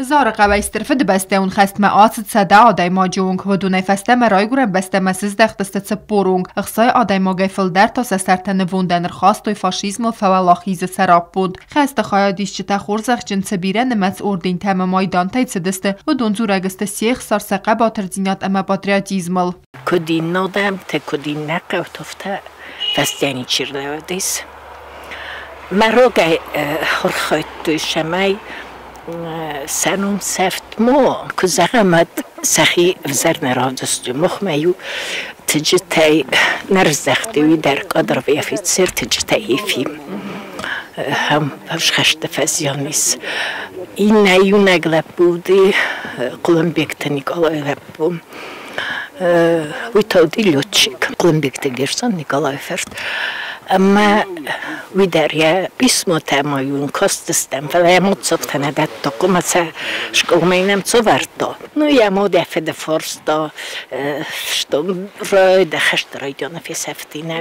زار قوی استرفد بسته اون خست ما آسد صدا آدای ما جونگ و دونه فسته مرای گورن بسته مسیز دختست سپورونگ اخصای آدای ما گفل در تا سرتن ووندن رخواست و فاشیزم و فوالاخیز سراب بود خست خواهی دیش چتا خورزخ جنس بیرن نمت اردین تم مایدان تایت سدسته و دونزور اگست سیخ سارسقه با ترزینات اما پاتریاتیزمل کدین نودم تا کدین نقه و تفته فستیانی چیرده دیس مروگه خورخوید توی شمای سنون سفت مو که زغمت سخی افزر نرادستو مخمیو تجتای نرزدختوی در قدر بیافید سر تجتای فیم هم بفش خشت فزیانیست این نیو نگلب بودی قلم بیکت نیکالای لب بوم وی تودی لوچیک قلم بیکت گرسان نیکالای فرد اما وی دریا بیسمو تمایون کاستستم ولی متصف نداد تا کمسه شکومینم co warto. No ja młode wtedy forsto, što röjde häströjden för säftina.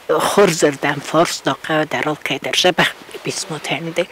Horzerdam forsto där olka där żeby bismo tände.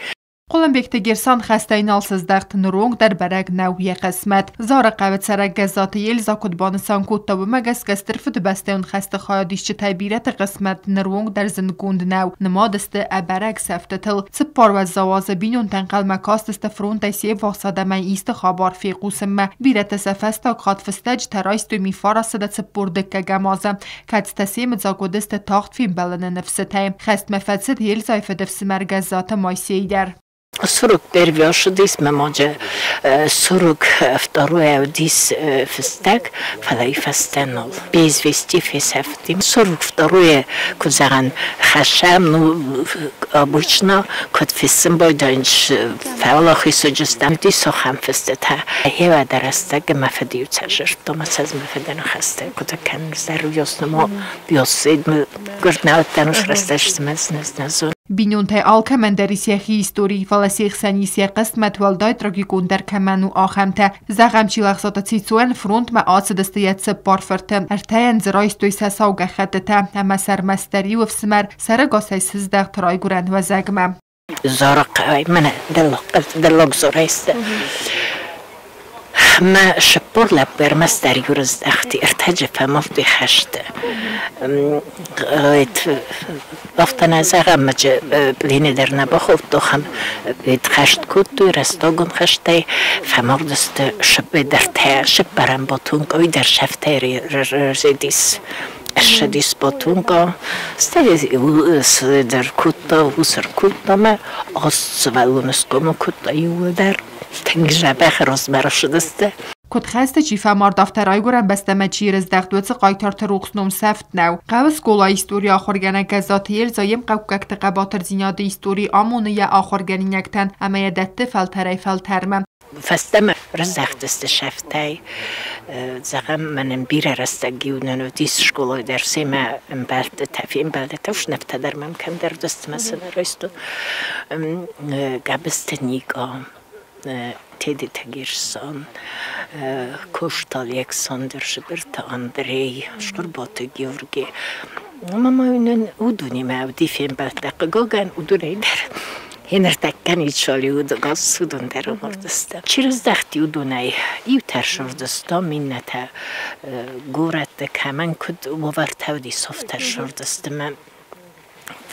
قلم بیکت گرسان خسته این آلسز دخت نرونگ در برگ نوی قسمت زار قوت سرک گزات یل زاکد بانسان کود تا بمگس گسترفت بسته اون خسته خواهدیش چه تایبیرت قسمت نرونگ در زنگوند نو نمادسته ابرگ سفتتل سپار و زواز بینون تنقل مکاست استفرون تایسیه واساده من ایست خابار فی قوسم بیرت سفستا قاد فستج ترایست و میفارا سدت سپور دکه گمازه کت تسیم زاکدست تاخت فیم بلن نفسته خست مفدست یل زایف دفس مرگزات مایسی در Сурок первый дис мамоджа сурок второй дис фестак фалай фестенол без вести фесефтим сурок второй кузаган хашам ну обычно кот фесем бойданч фалахи сожестам дис хам фестета هوا درسته که مفدیو تجربه توماس از مفدن خسته کتا کن زرویاست نما بیاسید گرناوت تنوش رستش زمست نزون بینون تا آلکمن در سیاخی هیستوری فلسیخ سنیسی قسمت والدای تراگیکون در کمن و آخمته زغم چی لحظات تیسوان فرونت ما آسد استیت سپار فرتم ارتاین زرایستوی سساوگه خدته اما سرمستری و فسمر سرگاسای سزدق ترای گرند و زگمم زارق من دلوگ زرایسته ما شپور لبر مستری ورز دختی ارتجه فمافتی خشته وقتا نزاقم مجه لینه در نباخوف دوخم خشت کود توی رستاگم خشته فمافدست شب در تای شب برم باتون گوی در شفته رزیدیس شدیس باتونگا استری در کوتا و سر کوتا ما آس ولونسکومو کوتا یو در تنگجه بخراز مرا شدسته کد خسته چی فمار دفترای گرن بسته مچیر از دختوت قایتار تروخس نوم سفت نو قوز کولا ایستوری آخرگنه گزات یل زایم قوککت قباتر زیناد ایستوری آمونه یا آخرگنی نکتن اما یدت فلتره فلترمم فستم رزخت است شفته زغم منم بیره رستگیونن و دیس شکلای درسی ما امبالت تفیم بالت توش نفته در ممکن در دست مثلا رایستو گبست نیگا تیدی تگیرسان کوشتال یکساندر شبرت اندری شکربات گیورگی ماما اینن اودونی ما اودی فیم بالت گوگن اودونی در هنر تکنی چالی اودو گاز سودون در آوردسته چیرز دختی اودونی ایو ترشوردسته منته گورت کمن کد وورت اودی صف ترشوردسته من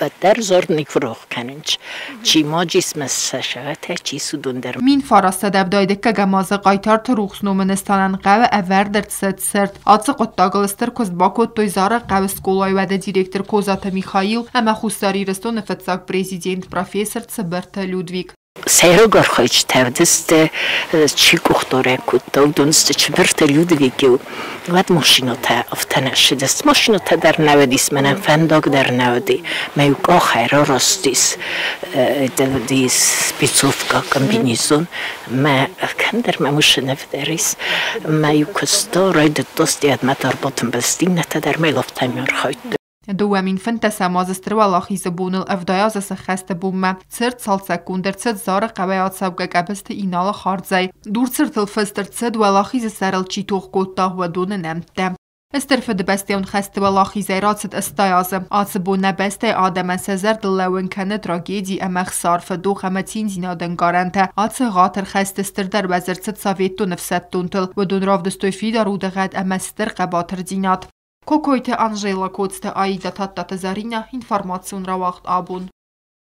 و در زور نیکروخ کننج چی ما جسم سشاته چی سودون در مین فاراسته دبدایده که گمازه قایتار تروخس نومنستانن قوه اول در تسد سرد آتس قطاگلستر کز باکود توی زاره قوه سکولای وده دیرکتر کوزات میخایل اما خوستاری رستو نفتساک پریزیدنت پروفیسر تسبرت لودویگ سیروگار خواهیچ تودسته چی کختاره کود دونسته چه برت لودویگیو ود ماشیناتا افتنش دست ماشیناتا در نودیس منم فنداگ در نودی میوک آخیرا راستیس دیس بیچوفکا کمبینیزون ما کندر مموش نفدریس میوکستا راید دوستی ادمتار باتم بستین نتا در میلافتا میار خواهید دوامین فنتسا مازستر والاخی زبونل افدایاز سخست بومه سرد سال سکوندر سد زار قویات سبگه گبست اینال خارزای دور سرتل فستر سد والاخی زسرل چی توخ گوتا و دون نمته Esther dibeste un festival خیزیرات استایازه آتبو نبسته آدم سزر دلون کنه تراژدی امخ صارف دو خمتین زینادن گارنته آت غاتر خست استر در وزرت سویتو نفست تونتل و دون راف دستوفی دارود غد امستر قباتر زینات کوکویت آنژیلا کوتست آیدا تات زارینه اینفورماسیون را وقت آبون